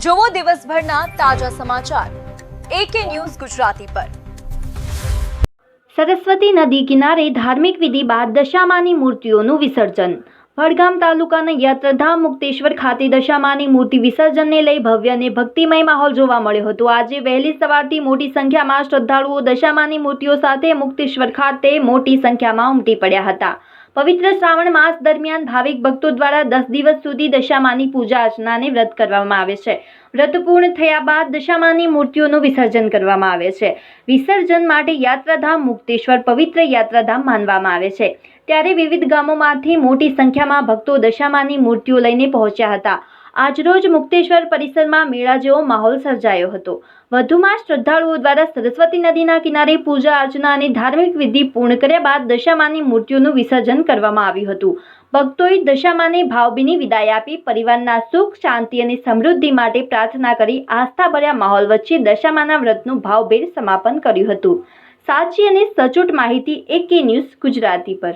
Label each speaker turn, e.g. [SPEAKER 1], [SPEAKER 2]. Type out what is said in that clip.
[SPEAKER 1] જોવો દિવસભરના તાજા સમાચાર AK ન્યૂઝ ગુજરાતી પર।
[SPEAKER 2] સરસ્વતી નદી કિનારે ધાર્મિક વિધિ બાદ દશામાની મૂર્તિઓનું વિસર્જન। વડગામ તાલુકાના યાત્રાધામ મુક્તેશ્વર ખાતે દશામાની મૂર્તિ વિસર્જનને લઈ ભવ્ય અને ભક્તિમય માહોલ જોવા મળ્યો હતો। આજે વહેલી સવારથી મોટી સંખ્યામાં શ્રદ્ધાળુઓ દશામાની મૂર્તિઓ સાથે મુક્તેશ્વર ખાતે મોટી સંખ્યામાં ઉમટી પડ્યા હતા। પવિત્ર શ્રાવણ માસ દરમિયાન ભાવિક ભક્તો દ્વારા 10 દિવસ સુધી દશામાની પૂજા અર્ચનાને વ્રત કરવામાં આવે છે। વ્રત પૂર્ણ થયા બાદ દશામાની મૂર્તિઓનું વિસર્જન કરવામાં આવે છે। વિસર્જન માટે યાત્રાધામ મુક્તેશ્વર પવિત્ર યાત્રાધામ માનવામાં આવે છે, ત્યારે વિવિધ ગામોમાંથી મોટી સંખ્યામાં ભક્તો દશામાની મૂર્તિઓ લઈને પહોંચ્યા હતા। આજરોજ મુક્તેશ્વર પરિસરમાં મેળા જેવો માહોલ સર્જાયો હતો। વધુમાં શ્રદ્ધાળુઓ દ્વારા સરસ્વતી નદીના કિનારે પૂજા અર્ચના અને ધાર્મિક વિધિ પૂર્ણ કર્યા બાદ દશામાની મૂર્તિઓનું વિસર્જન કરવામાં આવ્યું હતું। ભક્તોએ દશામાને ભાવભીની વિદાય આપી પરિવારના સુખ શાંતિ અને સમૃદ્ધિ માટે પ્રાર્થના કરી આસ્થાભર્યા માહોલ વચ્ચે દશામાના વ્રતનું ભાવભેર સમાપન કર્યું હતું। સાચી અને સચોટ માહિતી AK ન્યૂઝ ગુજરાતી પર।